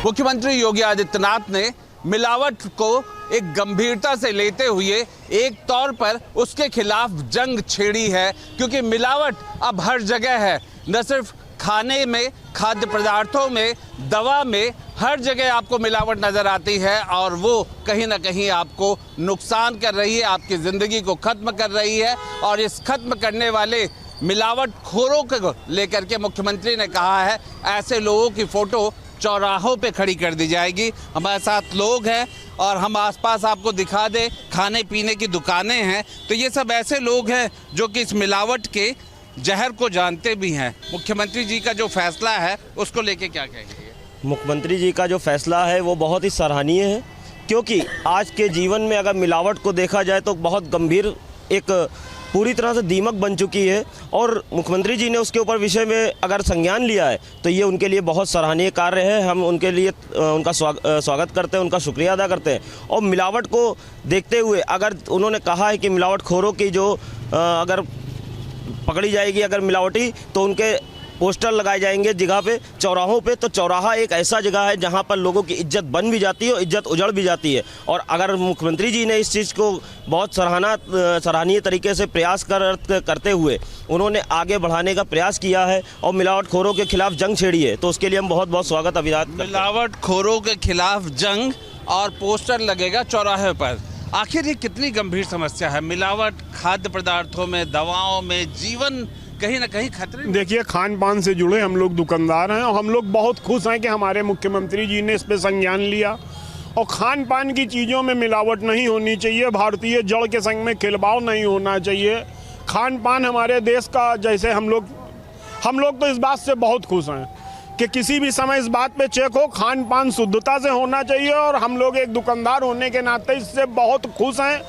मुख्यमंत्री योगी आदित्यनाथ ने मिलावट को एक गंभीरता से लेते हुए एक तौर पर उसके खिलाफ जंग छेड़ी है, क्योंकि मिलावट अब हर जगह है। न सिर्फ खाने में, खाद्य पदार्थों में, दवा में, हर जगह आपको मिलावट नज़र आती है और वो कहीं ना कहीं आपको नुकसान कर रही है, आपकी ज़िंदगी को ख़त्म कर रही है। और इस ख़त्म करने वाले मिलावट खोरों को लेकर के मुख्यमंत्री ने कहा है ऐसे लोगों की फ़ोटो चौराहों पे खड़ी कर दी जाएगी। हमारे साथ लोग हैं और हम आसपास आपको दिखा दें, खाने पीने की दुकानें हैं, तो ये सब ऐसे लोग हैं जो कि इस मिलावट के जहर को जानते भी हैं। मुख्यमंत्री जी का जो फैसला है उसको लेके क्या कहेंगे? मुख्यमंत्री जी का जो फैसला है वो बहुत ही सराहनीय है, क्योंकि आज के जीवन में अगर मिलावट को देखा जाए तो बहुत गंभीर एक पूरी तरह से दीमक बन चुकी है। और मुख्यमंत्री जी ने उसके ऊपर विषय में अगर संज्ञान लिया है तो ये उनके लिए बहुत सराहनीय कार्य है। हम उनके लिए उनका स्वागत करते हैं, उनका शुक्रिया अदा करते हैं। और मिलावट को देखते हुए अगर उन्होंने कहा है कि मिलावटखोरों की जो अगर पकड़ी जाएगी अगर मिलावटी, तो उनके पोस्टर लगाए जाएंगे जगह पे, चौराहों पे। तो चौराहा एक ऐसा जगह है जहां पर लोगों की इज्जत बन भी जाती है और इज्जत उजड़ भी जाती है। और अगर मुख्यमंत्री जी ने इस चीज़ को बहुत सराहनीय तरीके से प्रयास करते हुए उन्होंने आगे बढ़ाने का प्रयास किया है और मिलावटखोरों के खिलाफ जंग छेड़ी है, तो उसके लिए हम बहुत बहुत स्वागत अभिवादन करते हैं। मिलावटखोरों के खिलाफ जंग और पोस्टर लगेगा चौराहे पर। आखिर ये कितनी गंभीर समस्या है? मिलावट खाद्य पदार्थों में, दवाओं में, जीवन कहीं ना कहीं खतरे में। देखिए, खान पान से जुड़े हम लोग दुकानदार हैं और हम लोग बहुत खुश हैं कि हमारे मुख्यमंत्री जी ने इस पे संज्ञान लिया और खान पान की चीज़ों में मिलावट नहीं होनी चाहिए, भारतीय जड़ के संग में खिलवाड़ नहीं होना चाहिए। खान पान हमारे देश का, जैसे हम लोग तो इस बात से बहुत खुश हैं कि किसी भी समय इस बात पे चेक हो, खान पान शुद्धता से होना चाहिए। और हम लोग एक दुकानदार होने के नाते इससे बहुत खुश हैं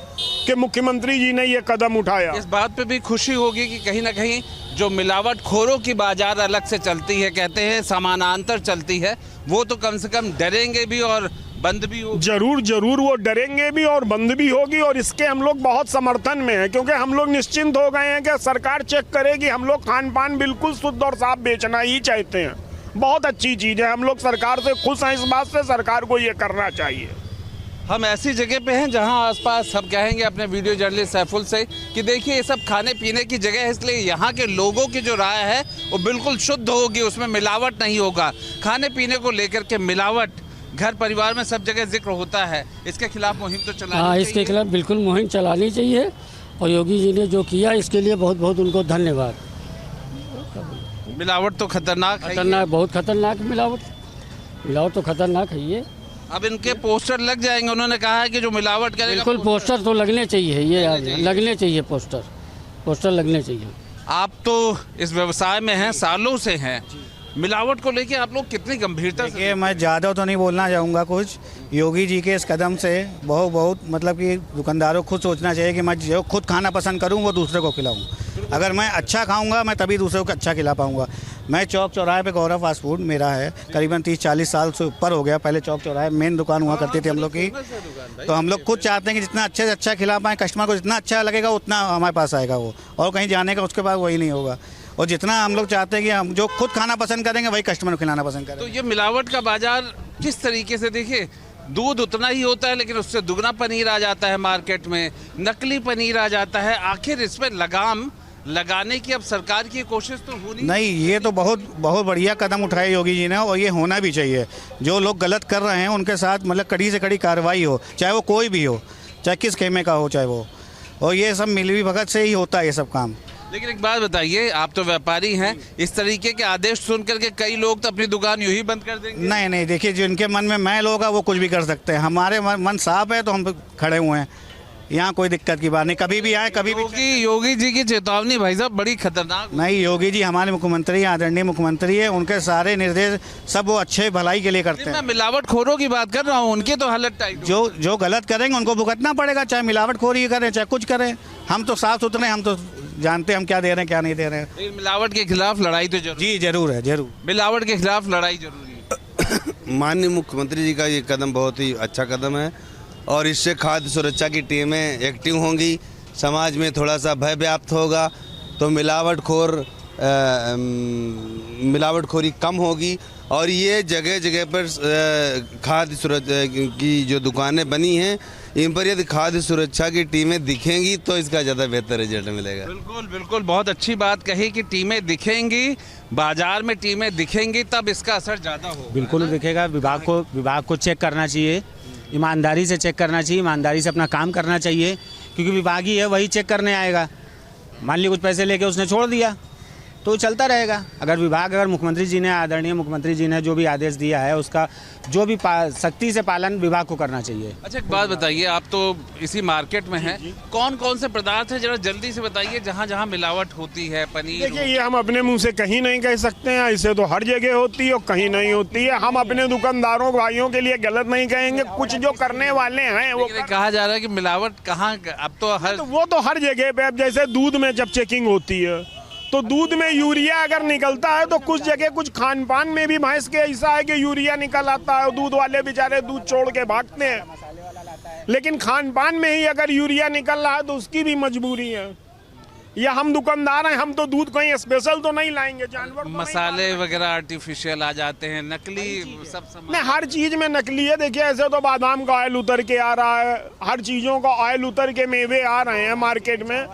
कि मुख्यमंत्री जी ने ये कदम उठाया। इस बात पे भी खुशी होगी कि कहीं ना कहीं जो मिलावटखोरों की बाजार अलग से चलती है, कहते हैं समानांतर चलती है, वो तो कम से कम डरेंगे भी और बंद भी होगी। जरूर वो डरेंगे भी और बंद भी होगी। और इसके हम लोग बहुत समर्थन में हैं, क्योंकि हम लोग निश्चिंत हो गए हैं कि सरकार चेक करेगी। हम लोग खान पान बिल्कुल शुद्ध और साफ बेचना ही चाहते हैं। बहुत अच्छी चीज़ है, हम लोग सरकार से खुश हैं। इस बात से सरकार को ये करना चाहिए। हम ऐसी जगह पे हैं जहां आसपास सब कहेंगे अपने वीडियो जर्नलिस्ट सैफुल से कि देखिए ये सब खाने पीने की जगह है, इसलिए यहाँ के लोगों की जो राय है वो बिल्कुल शुद्ध होगी, उसमें मिलावट नहीं होगा। खाने पीने को लेकर के मिलावट घर परिवार में सब जगह जिक्र होता है, इसके खिलाफ मुहिम तो चलानी चाहिए। इसके खिलाफ बिल्कुल मुहिम चलानी चाहिए और योगी जी ने जो किया इसके लिए बहुत बहुत उनको धन्यवाद। मिलावट तो खतरनाक, बहुत खतरनाक मिलावट तो खतरनाक है ये। अब इनके पोस्टर लग जाएंगे, उन्होंने कहा है कि जो मिलावट करेगा। बिल्कुल पोस्टर तो लगने चाहिए, ये लगने चाहिए, पोस्टर लगने चाहिए। आप तो इस व्यवसाय में हैं, सालों से हैं, मिलावट को लेके आप लोग कितनी गंभीरता से? देखिए, मैं ज़्यादा तो नहीं बोलना चाहूँगा कुछ। योगी जी के इस कदम से बहुत मतलब कि दुकानदारों को खुद सोचना चाहिए कि मैं जो खुद खाना पसंद करूँ वो दूसरे को खिलाऊँ। अगर मैं अच्छा खाऊंगा मैं तभी दूसरे को अच्छा खिला पाऊंगा। मैं चौक चौराहे पे गौरव फास्ट फूड मेरा है, करीबन 30-40 साल से ऊपर हो गया। पहले चौक चौराहे मेन दुकान हुआ करती थी हम लोग की। तो हम लोग खुद चाहते हैं कि जितना अच्छे से अच्छा खिला पाएँ, कस्टमर को जितना अच्छा लगेगा उतना हमारे पास आएगा वो, और कहीं जाने का उसके बाद वही नहीं होगा। और जितना हम लोग चाहते हैं कि हम जो खुद खाना पसंद करेंगे वही कस्टमर को खिलाना पसंद करेंगे। तो ये मिलावट का बाजार किस तरीके से, देखिए दूध उतना ही होता है लेकिन उससे दुगना पनीर आ जाता है मार्केट में, नकली पनीर आ जाता है। आखिर इस पर लगाम लगाने की अब सरकार की कोशिश तो होनी नहीं। ये तो बहुत बढ़िया कदम उठाए योगी जी ने और ये होना भी चाहिए। जो लोग गलत कर रहे हैं उनके साथ मतलब कड़ी से कड़ी कार्रवाई हो, चाहे वो कोई भी हो, चाहे किस खेमे का हो चाहे वो। और ये सब मिली भगत से ही होता है ये सब काम। लेकिन एक बात बताइए, आप तो व्यापारी हैं, इस तरीके के आदेश सुन करके कई लोग तो अपनी दुकान यूं ही बंद कर देंगे। नहीं, देखिए जिनके मन में मैल होगा वो कुछ भी कर सकते हैं। हमारे मन साफ है तो हम खड़े हुए हैं, यहाँ कोई दिक्कत की बात नहीं। कभी भी आए, कभी भी। योगी जी की चेतावनी भाई साहब बड़ी खतरनाक। नहीं, योगी जी हमारे मुख्यमंत्री, आदरणीय मुख्यमंत्री है, उनके सारे निर्देश सब वो अच्छे भलाई के लिए करते हैं। मैं मिलावटखोरों की बात कर रहा हूँ, उनकी तो हालत टाइट। जो गलत करेंगे उनको भुगतना पड़ेगा, चाहे मिलावटखोरी करें चाहे कुछ करें। हम तो साफ सुथरे, हम तो जानते हैं हम क्या दे रहे हैं क्या नहीं दे रहे हैं। मिलावट के खिलाफ लड़ाई तो जरूर। जी जरूर है, जरूर मिलावट के खिलाफ लड़ाई जरूरी है। माननीय मुख्यमंत्री जी का ये कदम बहुत ही अच्छा कदम है और इससे खाद्य सुरक्षा की टीमें एक्टिव होंगी, समाज में थोड़ा सा भय व्याप्त होगा, तो मिलावटखोर मिलावटखोरी कम होगी और ये जगह जगह पर खाद्य सुरक्षा की जो दुकानें बनी हैं इन पर यदि खाद्य सुरक्षा की टीमें दिखेंगी तो इसका ज़्यादा बेहतर रिजल्ट मिलेगा। बिल्कुल बिल्कुल, बहुत अच्छी बात कही कि टीमें दिखेंगी, बाजार में टीमें दिखेंगी तब इसका असर ज़्यादा होगा। बिल्कुल दिखेगा। विभाग को चेक करना चाहिए, ईमानदारी से चेक करना चाहिए, ईमानदारी से अपना काम करना चाहिए, क्योंकि विभाग ही है, वही चेक करने आएगा। मान ली कुछ पैसे लेके उसने छोड़ दिया तो चलता रहेगा। अगर मुख्यमंत्री जी ने, आदरणीय मुख्यमंत्री जी ने जो भी आदेश दिया है उसका जो भी सख्ती से पालन विभाग को करना चाहिए। अच्छा, एक बात बताइए, आप तो इसी मार्केट में हैं, कौन कौन से पदार्थ हैं जरा जल्दी से बताइए जहाँ जहाँ मिलावट होती है? पनीर। देखिए, ये हम अपने मुंह से कहीं नहीं कह सकते हैं, ऐसे तो हर जगह होती है और कहीं नहीं होती है। हम अपने दुकानदारों भाइयों के लिए गलत नहीं कहेंगे, कुछ जो करने वाले हैं वो कहा जा रहा है कि मिलावट कहाँ, अब तो वो तो हर जगह पे। अब जैसे दूध में जब चेकिंग होती है तो दूध में यूरिया अगर निकलता है तो कुछ जगह कुछ खान पान में भी भैंस के ऐसा है कि यूरिया निकल आता है और दूध वाले बेचारे दूध छोड़ के भागते हैं। लेकिन खान पान में ही अगर यूरिया निकल रहा है तो उसकी भी मजबूरी है। या हम दुकानदार हैं, हम तो दूध कहीं स्पेशल तो नहीं लाएंगे, जानवर मसाले वगैरह आर्टिफिशियल आ जाते हैं, नकली सब सामान। नहीं, हर चीज में नकली है। देखिए, ऐसे तो बादाम का ऑयल उतर के आ रहा है, हर चीजों का ऑयल उतर के मेवे आ रहे हैं मार्केट में,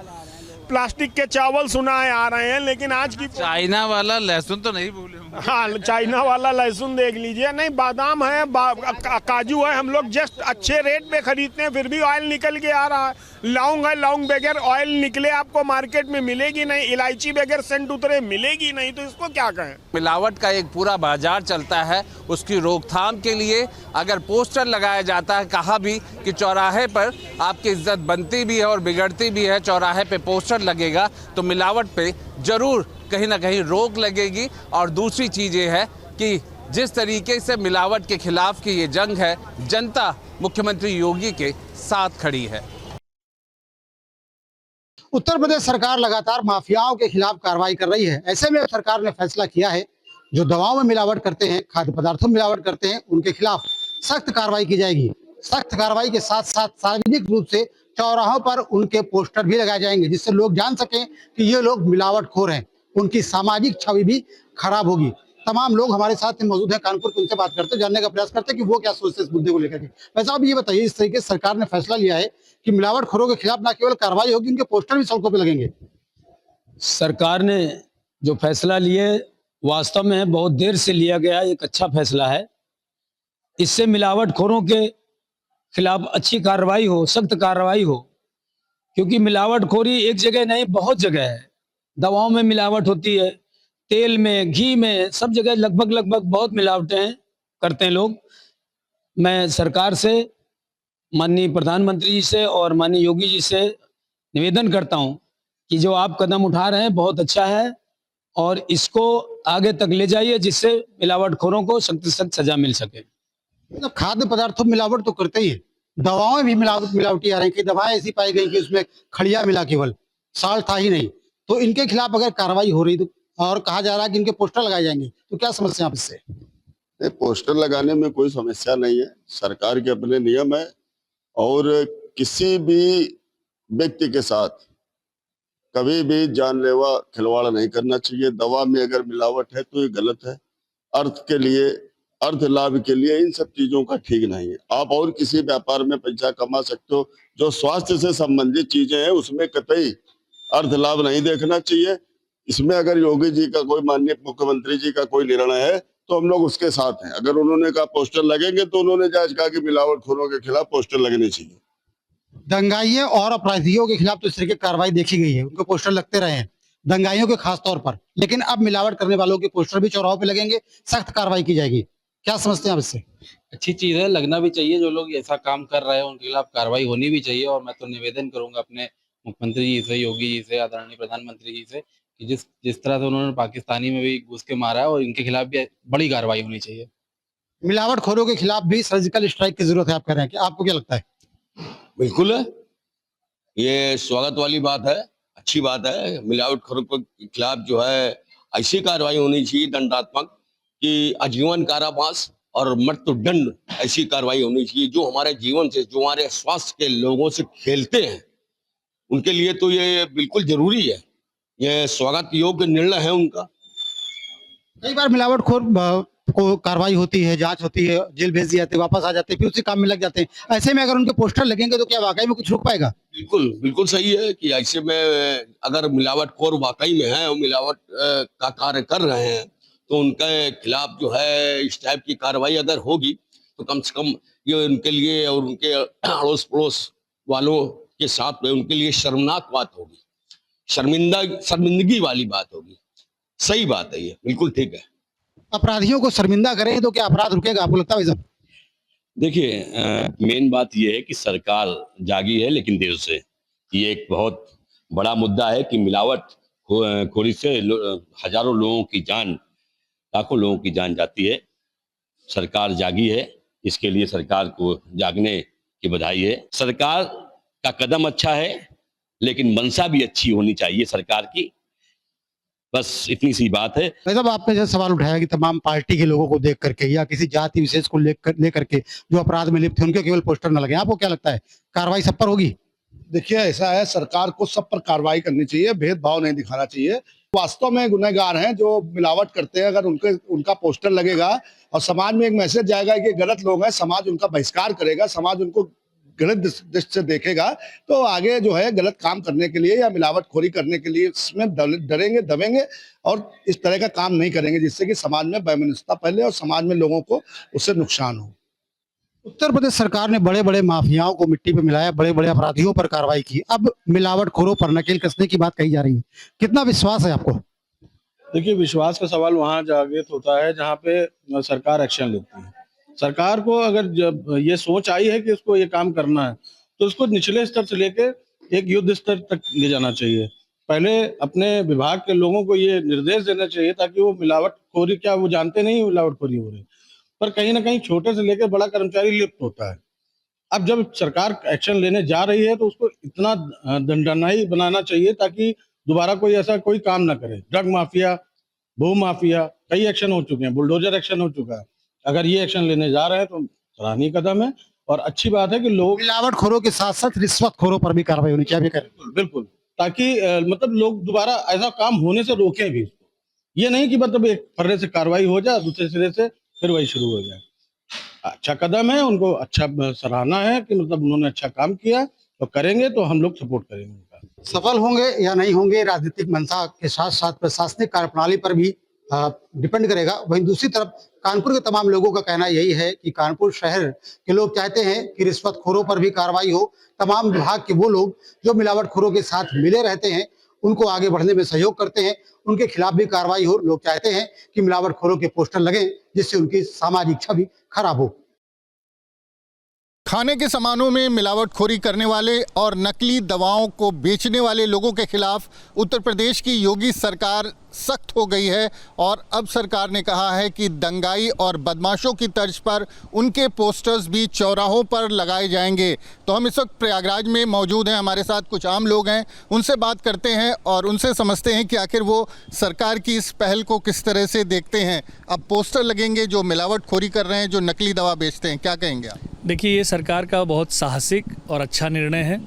प्लास्टिक के चावल सुनाए आ रहे हैं। लेकिन आज की चाइना वाला लहसुन तो नहीं भूले होंगे। हाँ, चाइना वाला लहसुन देख लीजिए। नहीं, बादाम है, काजू है, हम लोग जस्ट अच्छे रेट पे खरीदते हैं, फिर भी ऑयल निकल के आ रहा है। लौंग है, लौंग बगैर ऑयल निकले आपको मार्केट में मिलेगी नहीं, इलायची बगैर सेंट उतरे मिलेगी नहीं, तो इसको क्या कहें? मिलावट का एक पूरा बाजार चलता है, उसकी रोकथाम के लिए अगर पोस्टर लगाया जाता है, कहा भी कि चौराहे पर आपकी इज्जत बनती भी है और बिगड़ती भी है, चौराहे पे पोस्टर लगेगा तो मिलावट पे जरूर कहीं ना कहीं रोक लगेगी। और दूसरी चीज ये है कि जिस तरीके से मिलावट के खिलाफ की ये जंग है, जनता मुख्यमंत्री योगी के साथ खड़ी है। उत्तर प्रदेश सरकार लगातार माफियाओं के खिलाफ कार्रवाई कर रही है। ऐसे में सरकार ने फैसला किया है, जो दवाओं में मिलावट करते हैं, खाद्य पदार्थों में मिलावट करते हैं, उनके खिलाफ सख्त कार्रवाई की जाएगी। सख्त कार्रवाई के साथ साथ सार्वजनिक रूप से चौराहों पर उनके पोस्टर भी लगाए जाएंगे, जिससे लोग जान सकें कि ये लोग मिलावटखोर हैं। उनकी सामाजिक छवि भी खराब होगी। तमाम लोग हमारे साथ मौजूद हैं कानपुर, उनसे बात करते हैं, जानने का प्रयास करते हैं कि वो क्या सोचते हैं इस मुद्दे को लेकर के। वैसे आप ये बताइए, इस तरीके से सरकार ने फैसला लिया है कि मिलावटखोरों के खिलाफ न केवल कार्रवाई होगी, उनके पोस्टर भी सड़कों पर लगेंगे। सरकार ने जो फैसला लिए वास्तव में बहुत देर से लिया गया एक अच्छा फैसला है। इससे मिलावटखोरों के खिलाफ अच्छी कार्रवाई हो, सख्त कार्रवाई हो, क्योंकि मिलावटखोरी एक जगह नहीं बहुत जगह है। दवाओं में मिलावट होती है, तेल में, घी में, सब जगह लगभग बहुत मिलावटें करते हैं लोग। मैं सरकार से, माननीय प्रधानमंत्री जी से और माननीय योगी जी से निवेदन करता हूं कि जो आप कदम उठा रहे हैं बहुत अच्छा है और इसको आगे तक ले जाइए, जिससे मिलावटखोरों को सख्त से सख्त सजा मिल सके। मतलब खाद्य पदार्थों में मिलावट तो करते ही है, दवाओं में भी मिलावटी आ रही है। दवाएं ऐसी पाई गई कि उसमें खड़िया मिला, केवल साल्ट था ही नहीं। तो इनके खिलाफ अगर कार्रवाई हो रही तो, और कहा जा रहा है कि इनके पोस्टर लगाए जाएंगे, तो क्या समस्या आप इससे? पोस्टर लगाने में कोई समस्या नहीं है, सरकार के अपने नियम है और किसी भी व्यक्ति के साथ कभी भी जानलेवा खिलवाड़ नहीं करना चाहिए। दवा में अगर मिलावट है तो ये गलत है, अर्थ के लिए, अर्थ लाभ के लिए इन सब चीजों का ठीक नहीं है। आप और किसी व्यापार में पैसा कमा सकते हो, जो स्वास्थ्य से संबंधित चीजें हैं उसमें कतई अर्थ लाभ नहीं देखना चाहिए। इसमें अगर योगी जी का, कोई माननीय मुख्यमंत्री जी का कोई निर्णय है तो हम लोग उसके साथ हैं। अगर उन्होंने कहा पोस्टर लगेंगे तो उन्होंने जायज कहा कि मिलावटखोरों के खिलाफ पोस्टर लगने चाहिए। दंगाइयों और अपराधियों के खिलाफ तो इस तरह की कार्रवाई देखी गई है, उनको पोस्टर लगते रहे हैं, दंगाइयों के खास तौर पर। लेकिन अब मिलावट करने वालों के पोस्टर भी चौराहों पे लगेंगे, सख्त कार्रवाई की जाएगी। क्या समझते हैं आप इससे? अच्छी चीज है, लगना भी चाहिए। जो लोग ऐसा काम कर रहे हैं उनके खिलाफ कार्रवाई होनी भी चाहिए। और मैं तो निवेदन करूंगा अपने मुख्यमंत्री जी से, योगी जी से, आदरणीय प्रधानमंत्री जी से कि जिस तरह से उन्होंने पाकिस्तानी में भी घुस के मारा है और इनके खिलाफ भी बड़ी कार्रवाई होनी चाहिए। मिलावटखोरों के खिलाफ भी सर्जिकल स्ट्राइक की जरूरत है, आप कह रहे हैं, कि आपको क्या लगता है? बिल्कुल है, ये स्वागत वाली बात है, अच्छी बात है। मिलावटखोरों के खिलाफ जो है ऐसी कार्रवाई होनी चाहिए, दंडात्मक, कि आजीवन कारावास और मृत्युदंड, ऐसी कार्रवाई होनी चाहिए। जो हमारे जीवन से, जो हमारे स्वास्थ्य के लोगों से खेलते हैं, उनके लिए तो ये बिल्कुल जरूरी है। ये स्वागत योग्य निर्णय है उनका। कई बार मिलावटखोर को कार्रवाई होती है, जांच होती है, जेल भेज दिए जाते हैं, वापस आ जाते हैं, फिर उसी काम में लग जाते हैं। ऐसे में अगर उनके पोस्टर लगेंगे तो क्या वाकई में कुछ रुक पाएगा? बिल्कुल बिल्कुल सही है कि ऐसे में अगर मिलावटखोर वाकई में है और मिलावट का कार्य कर रहे हैं तो उनके खिलाफ जो है इस टाइप की कार्रवाई अगर होगी तो कम से कम ये उनके लिए और उनके अड़ोस पड़ोस वालों के साथ में उनके लिए शर्मनाक बात होगी, शर्मिंदगी वाली बात होगी। सही बात है, ये बिल्कुल ठीक है। अपराधियों को शर्मिंदा करें तो क्या अपराध रुकेगा, आपको लगता है भाई साहब? देखिए, मेन बात यह है कि सरकार जागी है लेकिन देर से। ये एक बहुत बड़ा मुद्दा है कि मिलावट खोरी से हजारों लोगों की जान, लाखों लोगों की जान जाती है। सरकार जागी है, इसके लिए सरकार को जागने की बधाई है। सरकार का कदम अच्छा है लेकिन मंशा भी अच्छी होनी चाहिए सरकार की, बस इतनी सी बात है। भाई साहब, आपने जो सवाल उठाया कि तमाम पार्टी के लोगों को देख करके या किसी जाति विशेष को लेकर के जो अपराध में लिप्त थे उनके केवल पोस्टर न लगे, आपको क्या लगता है कार्रवाई सब पर होगी? देखिए, ऐसा है, सरकार को सब पर कार्रवाई करनी चाहिए, भेदभाव नहीं दिखाना चाहिए। वास्तव में गुनहगार हैं जो मिलावट करते हैं, अगर उनका पोस्टर लगेगा और समाज में एक मैसेज जाएगा कि गलत लोग हैं, समाज उनका बहिष्कार करेगा, समाज उनको गलत दृष्टि से देखेगा, तो आगे जो है गलत काम करने के लिए या मिलावटखोरी करने के लिए इसमें डरेंगे, दबेंगे और इस तरह का काम नहीं करेंगे जिससे कि समाज में वैमनस्यता फैले और समाज में लोगों को उससे नुकसान हो। उत्तर प्रदेश सरकार ने बड़े बड़े माफियाओं को मिट्टी पे मिलाया, बड़े बड़े अपराधियों पर कार्रवाई की, अब मिलावटखोरों पर नकेल कसने की बात कही जा रही है। कितना विश्वास है आपको? देखिए, विश्वास का सवाल वहाँ जागृत होता है जहाँ पे सरकार एक्शन लेती है। सरकार को अगर जब ये सोच आई है कि इसको ये काम करना है तो इसको निचले स्तर से लेके एक युद्ध स्तर तक ले जाना चाहिए। पहले अपने विभाग के लोगों को ये निर्देश देना चाहिए ताकि वो मिलावटखोरी, क्या वो जानते नहीं मिलावटखोरी हो रही, पर कहीं ना कहीं छोटे से लेकर बड़ा कर्मचारी लिप्त होता है। अब जब सरकार एक्शन लेने जा रही है तो उसको इतना दंडनीय बनाना चाहिए ताकि दोबारा कोई ऐसा कोई काम ना करे। ड्रग माफिया, भू माफिया, कई एक्शन हो चुके हैं, बुलडोजर एक्शन हो चुका है। अगर ये एक्शन लेने जा रहे हैं तो सराहनीय कदम है और अच्छी बात है कि लोग मिलावटखोरों के साथ साथ रिश्वतखोरों पर भी कार्रवाई होनी चाहिए। बिल्कुल, ताकि मतलब लोग दोबारा ऐसा काम होने से रोकें भी इसको। ये नहीं कि मतलब एक फर्रे से कार्रवाई हो जाए, दूसरे सिरे से फिर वही शुरू हो जाए। अच्छा कदम है, उनको अच्छा सराहना है कि मतलब उन्होंने अच्छा काम किया और करेंगे तो हम लोग सपोर्ट करेंगे उनका। सफल होंगे या नहीं होंगे राजनीतिक मंशा के साथ साथ प्रशासनिक कार्यप्रणाली पर भी डिपेंड करेगा। वहीं दूसरी तरफ कानपुर के तमाम लोगों का कहना यही है कि कानपुर शहर के लोग चाहते हैं कि रिश्वतखोरों पर भी कार्रवाई हो। तमाम विभाग के वो लोग जो मिलावटखोरों के साथ मिले रहते हैं उनको आगे बढ़ने में सहयोग करते हैं, उनके खिलाफ भी कार्रवाई हो। लोग चाहते हैं कि मिलावटखोरों के पोस्टर लगें जिससे उनकी सामाजिक छवि खराब हो। खाने के सामानों में मिलावटखोरी करने वाले और नकली दवाओं को बेचने वाले लोगों के खिलाफ उत्तर प्रदेश की योगी सरकार सख्त हो गई है और अब सरकार ने कहा है कि दंगाई और बदमाशों की तर्ज पर उनके पोस्टर्स भी चौराहों पर लगाए जाएंगे। तो हम इस वक्त प्रयागराज में मौजूद हैं, हमारे साथ कुछ आम लोग हैं, उनसे बात करते हैं और उनसे समझते हैं कि आखिर वो सरकार की इस पहल को किस तरह से देखते हैं। अब पोस्टर लगेंगे जो मिलावटखोरी कर रहे हैं, जो नकली दवा बेचते हैं, क्या कहेंगे आप? देखिए, ये सरकार का बहुत साहसिक और अच्छा निर्णय है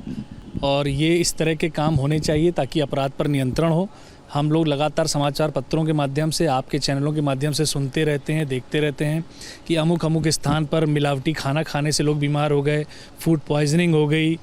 और ये इस तरह के काम होने चाहिए ताकि अपराध पर नियंत्रण हो। हम लोग लगातार समाचार पत्रों के माध्यम से, आपके चैनलों के माध्यम से सुनते रहते हैं, देखते रहते हैं कि अमुक अमुक स्थान पर मिलावटी खाना खाने से लोग बीमार हो गए, फूड पॉइजनिंग हो गई।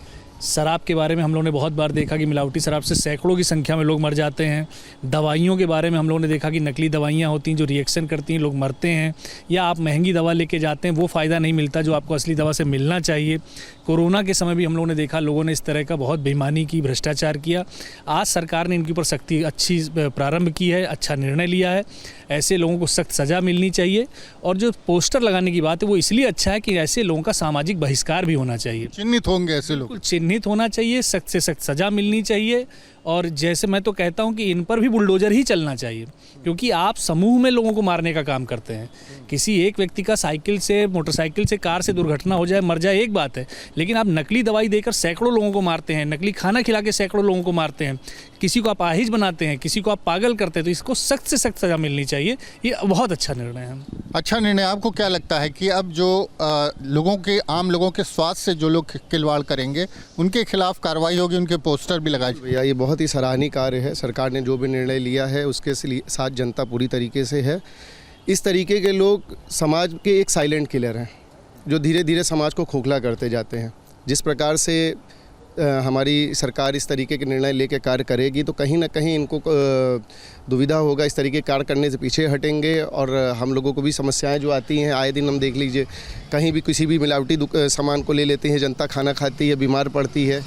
शराब के बारे में हम लोगों ने बहुत बार देखा कि मिलावटी शराब से सैकड़ों की संख्या में लोग मर जाते हैं। दवाइयों के बारे में हम लोगों ने देखा कि नकली दवाइयाँ होती हैं जो रिएक्शन करती हैं, लोग मरते हैं। या आप महंगी दवा लेके जाते हैं, वो फ़ायदा नहीं मिलता जो आपको असली दवा से मिलना चाहिए। कोरोना के समय भी हम लोगों ने देखा लोगों ने इस तरह का बहुत बेईमानी की, भ्रष्टाचार किया। आज सरकार ने इनके ऊपर सख्ती अच्छी प्रारंभ की है, अच्छा निर्णय लिया है। ऐसे लोगों को सख्त सज़ा मिलनी चाहिए और जो पोस्टर लगाने की बात है वो इसलिए अच्छा है कि ऐसे लोगों का सामाजिक बहिष्कार भी होना चाहिए। चिन्हित होंगे ऐसे लोग, चिन्हित होना चाहिए, सख्त से सख्त सज़ा मिलनी चाहिए। और जैसे मैं तो कहता हूं कि इन पर भी बुलडोजर ही चलना चाहिए क्योंकि आप समूह में लोगों को मारने का काम करते हैं। किसी एक व्यक्ति का साइकिल से, मोटरसाइकिल से, कार से दुर्घटना हो जाए, मर जाए, एक बात है, लेकिन आप नकली दवाई देकर सैकड़ों लोगों को मारते हैं, नकली खाना खिला के सैकड़ों लोगों को मारते हैं, किसी को आप आहिज बनाते हैं, किसी को आप पागल करते हैं, तो इसको सख्त से सख्त सज़ा मिलनी चाहिए। ये बहुत अच्छा निर्णय है। अच्छा निर्णय। आपको क्या लगता है कि अब जो लोगों के, आम लोगों के स्वास्थ्य से जो लोग खिलवाड़ करेंगे उनके खिलाफ कार्रवाई होगी, उनके पोस्टर भी लगाए? भैया, ये बहुत बहुत ही सराहनीय कार्य है। सरकार ने जो भी निर्णय लिया है उसके साथ जनता पूरी तरीके से है। इस तरीके के लोग समाज के एक साइलेंट किलर हैं जो धीरे धीरे समाज को खोखला करते जाते हैं। जिस प्रकार से हमारी सरकार इस तरीके के निर्णय लेकर कार्य करेगी तो कहीं ना कहीं इनको दुविधा होगा, इस तरीके कार्य करने से पीछे हटेंगे। और हम लोगों को भी समस्याएं जो आती हैं आए दिन हम देख लीजिए, कहीं भी किसी भी मिलावटी सामान को ले लेते हैं, जनता खाना खाती है, बीमार पड़ती है,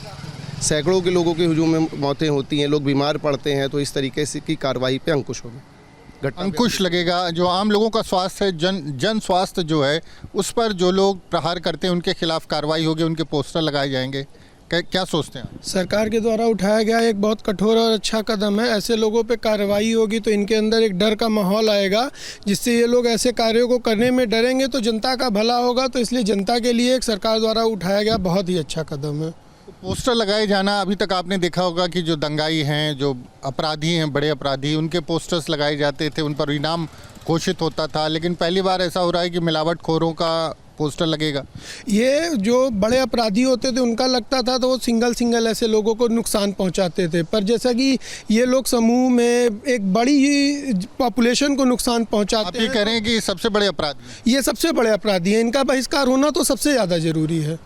सैकड़ों के लोगों के हुजूम में मौतें होती हैं, लोग बीमार पड़ते हैं। तो इस तरीके से की कार्रवाई पे अंकुश होगा, अंकुश लगेगा। जो आम लोगों का स्वास्थ्य है, जन स्वास्थ्य जो है उस पर जो लोग प्रहार करते हैं उनके खिलाफ कार्रवाई होगी, उनके पोस्टर लगाए जाएंगे। क्या सोचते हैं? सरकार के द्वारा उठाया गया एक बहुत कठोर और अच्छा कदम है। ऐसे लोगों पे कार्रवाई होगी तो इनके अंदर एक डर का माहौल आएगा, जिससे ये लोग ऐसे कार्यों को करने में डरेंगे तो जनता का भला होगा। तो इसलिए जनता के लिए एक सरकार द्वारा उठाया गया बहुत ही अच्छा कदम है। पोस्टर लगाए जाना, अभी तक आपने देखा होगा कि जो दंगाई हैं, जो अपराधी हैं, बड़े अपराधी, उनके पोस्टर्स लगाए जाते थे, उन पर इनाम घोषित होता था, लेकिन पहली बार ऐसा हो रहा है कि मिलावटखोरों का पोस्टर लगेगा। ये जो बड़े अपराधी होते थे उनका लगता था तो वो सिंगल ऐसे लोगों को नुकसान पहुंचाते थे, पर जैसा कि ये लोग समूह में एक बड़ी ही पॉपुलेशन को नुकसान पहुंचाते हैं। आप ये कह रहे हैं कि सबसे बड़े अपराधी, ये सबसे बड़े अपराधी हैं। इनका बहिष्कार होना तो सबसे ज़्यादा ज़रूरी है।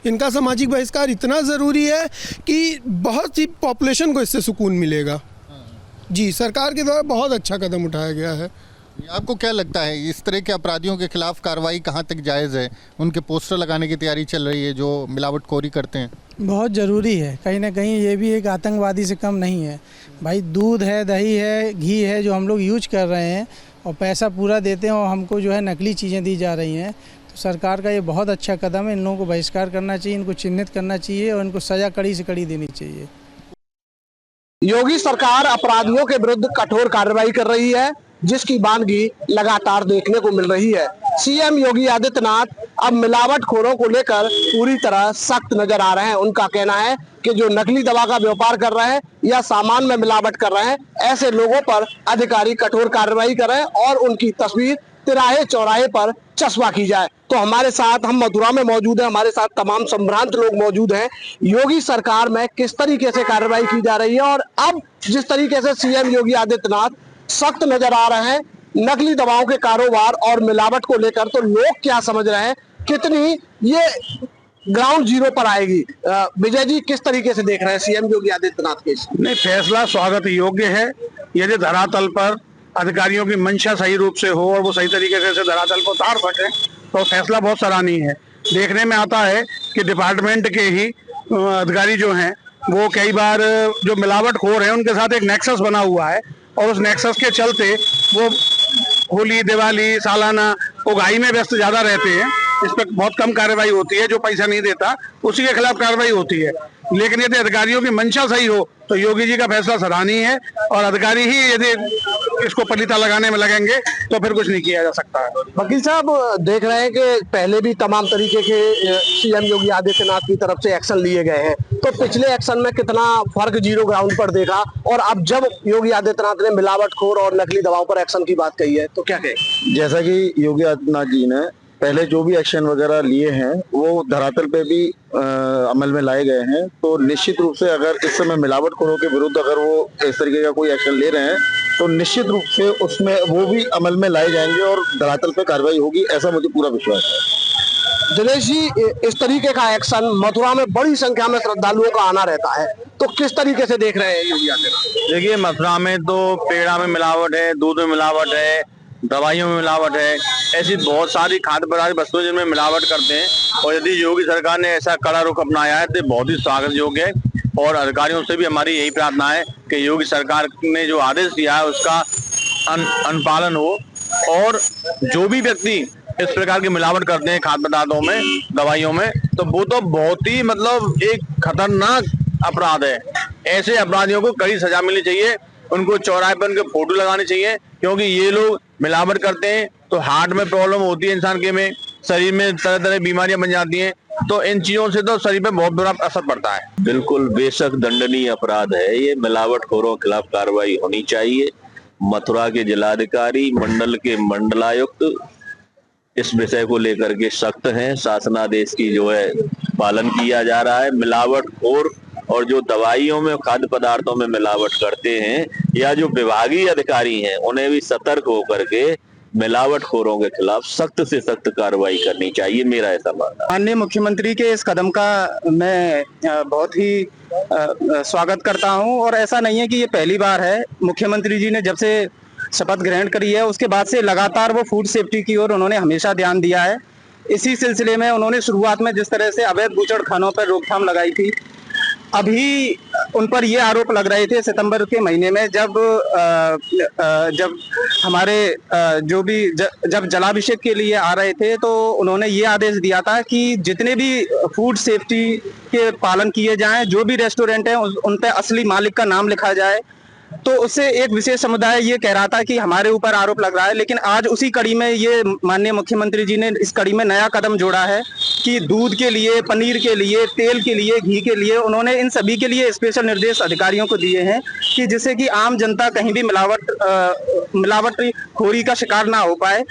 इनका सामाजिक बहिष्कार इतना ज़रूरी है कि बहुत सी पॉपुलेशन को इससे सुकून मिलेगा। जी, सरकार के द्वारा बहुत अच्छा कदम उठाया गया है। आपको क्या लगता है इस तरह के अपराधियों के खिलाफ कार्रवाई कहाँ तक जायज़ है? उनके पोस्टर लगाने की तैयारी चल रही है जो मिलावटखोरी करते हैं। बहुत ज़रूरी है, कहीं ना कहीं ये भी एक आतंकवादी से कम नहीं है। भाई दूध है, दही है, घी है जो हम लोग यूज कर रहे हैं और पैसा पूरा देते हैं और हमको जो है नकली चीज़ें दी जा रही हैं। तो सरकार का ये बहुत अच्छा कदम है। इन लोगों को बहिष्कार करना चाहिए, इनको चिन्हित करना चाहिए और इनको सज़ा कड़ी से कड़ी देनी चाहिए। योगी सरकार अपराधियों के विरुद्ध कठोर कार्रवाई कर रही है, जिसकी बानगी लगातार देखने को मिल रही है। सीएम योगी आदित्यनाथ अब मिलावटखोरों को लेकर पूरी तरह सख्त नजर आ रहे हैं। उनका कहना है कि जो नकली दवा का व्यापार कर रहे हैं या सामान में मिलावट कर रहे हैं, ऐसे लोगों पर अधिकारी कठोर कार्रवाई करें और उनकी तस्वीर तिराहे चौराहे पर चस्पा की जाए। तो हमारे साथ, हम मथुरा में मौजूद हैं, हमारे साथ तमाम संभ्रांत लोग मौजूद हैं। योगी सरकार में किस तरीके से कार्रवाई की जा रही है और अब जिस तरीके से सीएम योगी आदित्यनाथ सख्त नजर आ रहे हैं नकली दवाओं के कारोबार और मिलावट को लेकर, तो लोग क्या समझ रहे हैं, कितनी ये ग्राउंड जीरो पर आएगी? विजय जी, किस तरीके से देख रहे हैं सीएम योगी आदित्यनाथ के? नहीं, फैसला स्वागत योग्य है। यदि धरातल पर अधिकारियों की मंशा सही रूप से हो और वो सही तरीके से धरातल पर उतार सके तो फैसला बहुत सराहनीय है। देखने में आता है कि डिपार्टमेंट के ही अधिकारी जो हैं वो कई बार जो मिलावटखोर हैं उनके साथ एक नेक्सस बना हुआ है और उस नेक्सस के चलते वो होली, दिवाली, सालाना उगाही में व्यस्त ज्यादा रहते हैं। इस पर बहुत कम कार्रवाई होती है। जो पैसा नहीं देता उसी के खिलाफ कार्रवाई होती है। लेकिन यदि अधिकारियों की मंशा सही हो तो योगी जी का फैसला सराहनीय है और अधिकारी ही यदि इसको पलीता लगाने में लगेंगे तो फिर कुछ नहीं किया जा सकता है। वकील साहब, देख रहे हैं कि पहले भी तमाम तरीके के सीएम योगी आदित्यनाथ की तरफ से एक्शन लिए गए हैं, तो पिछले एक्शन में कितना फर्क जीरो ग्राउंड पर देखा और अब जब योगी आदित्यनाथ ने मिलावटखोर और नकली दवाओं पर एक्शन की बात कही है तो क्या कहें? जैसा कि योगी आदित्यनाथ जी ने पहले जो भी एक्शन वगैरह लिए हैं वो धरातल पे भी अमल में लाए गए हैं, तो निश्चित रूप से अगर इस समय मिलावटखोरों के विरुद्ध अगर वो इस तरीके का कोई एक्शन ले रहे हैं तो निश्चित रूप से उसमें वो भी अमल में लाए जाएंगे और धरातल पे कार्रवाई होगी, ऐसा मुझे पूरा विश्वास है। दिनेश जी, इस तरीके का एक्शन मथुरा में बड़ी संख्या में श्रद्धालुओं का आना रहता है, तो किस तरीके से देख रहे हैं योगी आदित्यनाथ? देखिए, मथुरा में तो पेड़ा में मिलावट है, दूध में मिलावट है, दवाइयों में मिलावट है, ऐसी बहुत सारी खाद्य पदार्थ वस्तुएं जिनमें मिलावट करते हैं। और यदि योगी सरकार ने ऐसा कड़ा रुख अपनाया है तो बहुत ही स्वागत योग्य है और अधिकारियों से भी हमारी यही प्रार्थना है कि योगी सरकार ने जो आदेश दिया है उसका अनुपालन हो और जो भी व्यक्ति इस प्रकार की मिलावट करते हैं खाद्य पदार्थों में, दवाइयों में, तो वो तो बहुत ही मतलब एक खतरनाक अपराध है। ऐसे अपराधियों को कड़ी सजा मिलनी चाहिए, उनको चौराहे पर उनके फोटो लगाने चाहिए, क्योंकि ये लोग मिलावट करते हैं तो हार्ट में प्रॉब्लम होती है इंसान के, में शरीर में तरह तरह बीमारियां बन जाती हैं, तो इन चीजों से तो शरीर पे बहुत बुरा असर पड़ता है। बिल्कुल बेशक दंडनीय अपराध है ये, मिलावटखोरों के खिलाफ कार्रवाई होनी चाहिए। मथुरा के जिलाधिकारी, मंडल के मंडलायुक्त इस विषय को लेकर के सख्त हैं, शासनादेश की जो है पालन किया जा रहा है। मिलावटखोर और जो दवाइयों में खाद्य पदार्थों में मिलावट करते हैं या जो विभागीय अधिकारी हैं उन्हें भी सतर्क होकर के मिलावटखोरों के खिलाफ सख्त से सख्त कार्रवाई करनी चाहिए, मेरा ऐसा मानना है। माननीय मुख्यमंत्री के इस कदम का मैं बहुत ही स्वागत करता हूं और ऐसा नहीं है कि ये पहली बार है। मुख्यमंत्री जी ने जब से शपथ ग्रहण करी है उसके बाद से लगातार वो फूड सेफ्टी की ओर उन्होंने हमेशा ध्यान दिया है। इसी सिलसिले में उन्होंने शुरुआत में जिस तरह से अवैध बूचड़खानों पर रोकथाम लगाई थी, अभी उन पर ये आरोप लग रहे थे सितंबर के महीने में जब हमारे जब जलाभिषेक के लिए आ रहे थे तो उन्होंने ये आदेश दिया था कि जितने भी फूड सेफ्टी के पालन किए जाएं, जो भी रेस्टोरेंट हैं उन पे असली मालिक का नाम लिखा जाए। तो उससे एक विशेष समुदाय ये कह रहा था कि हमारे ऊपर आरोप लग रहा है, लेकिन आज उसी कड़ी में ये माननीय मुख्यमंत्री जी ने इस कड़ी में नया कदम जोड़ा है कि दूध के लिए, पनीर के लिए, तेल के लिए, घी के लिए उन्होंने इन सभी के लिए स्पेशल निर्देश अधिकारियों को दिए हैं कि जिससे कि आम जनता कहीं भी मिलावटखोरी का शिकार ना हो पाए।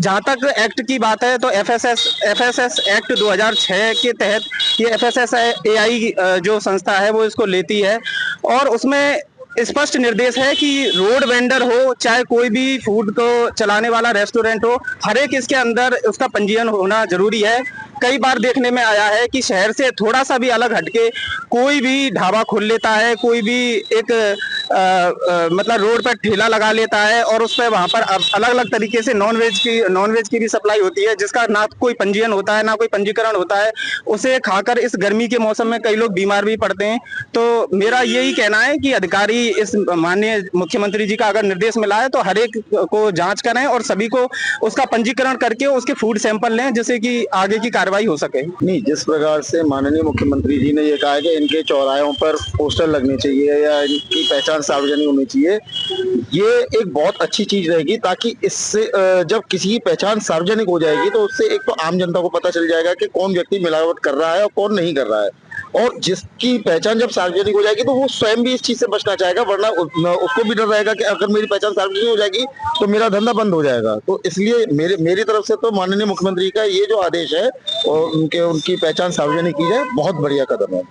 जहाँ तक एक्ट की बात है तो एफएसएस एक्ट 2006 के तहत ये FSSAI जो संस्था है वो इसको लेती है और उसमें स्पष्ट निर्देश है कि रोड वेंडर हो चाहे कोई भी फूड को चलाने वाला रेस्टोरेंट हो, हर एक इसके अंदर उसका पंजीयन होना जरूरी है। कई बार देखने में आया है कि शहर से थोड़ा सा भी अलग हटके कोई भी ढाबा खोल लेता है, कोई भी एक मतलब रोड पर ठेला लगा लेता है और उस पर वहाँ पर अलग अलग तरीके से नॉनवेज की भी सप्लाई होती है, जिसका ना कोई पंजीयन होता है ना कोई पंजीकरण होता है। उसे खाकर इस गर्मी के मौसम में कई लोग बीमार भी पड़ते हैं। तो मेरा यही कहना है कि अधिकारी इस माननीय मुख्यमंत्री जी का अगर निर्देश मिला है तो हर एक को जांच करें और सभी को उसका पंजीकरण करके उसके फूड सैंपल लें, जिससे कि आगे की कार्रवाई हो सके। नहीं, जिस प्रकार से माननीय मुख्यमंत्री जी ने ये कहा है कि इनके चौराहों पर पोस्टर लगने चाहिए या इनकी पहचान सार्वजनिक होनी चाहिए, ये एक बहुत अच्छी चीज रहेगी, ताकि इससे जब किसी की पहचान सार्वजनिक हो जाएगी तो उससे एक तो आम जनता को पता चल जाएगा कि कौन व्यक्ति मिलावट कर रहा है और कौन नहीं कर रहा है। और जिसकी पहचान जब सार्वजनिक हो जाएगी तो वो स्वयं भी इस चीज से बचना चाहेगा, वरना उसको भी डर रहेगा कि अगर मेरी पहचान सार्वजनिक हो जाएगी तो मेरा धंधा बंद हो जाएगा। तो इसलिए मेरी तरफ से तो माननीय मुख्यमंत्री का ये जो आदेश है और उनकी पहचान सार्वजनिक की जाए, बहुत बढ़िया कदम है।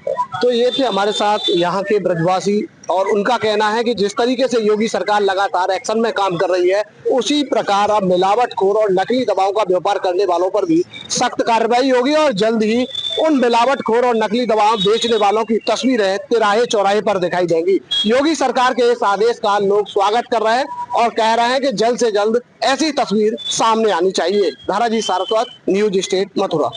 तो ये थे हमारे साथ यहाँ के ब्रजवासी और उनका कहना है कि जिस तरीके से योगी सरकार लगातार एक्शन में काम कर रही है, उसी प्रकार अब मिलावटखोर और नकली दवाओं का व्यापार करने वालों पर भी सख्त कार्रवाई होगी और जल्द ही उन मिलावटखोर और नकली दवाओं बेचने वालों की तस्वीरें तिराहे चौराहे पर दिखाई देंगी। योगी सरकार के इस आदेश का लोग स्वागत कर रहे हैं और कह रहे हैं कि जल्द से जल्द ऐसी तस्वीर सामने आनी चाहिए। धाराजी सारस्वत, न्यूज स्टेट, मथुरा।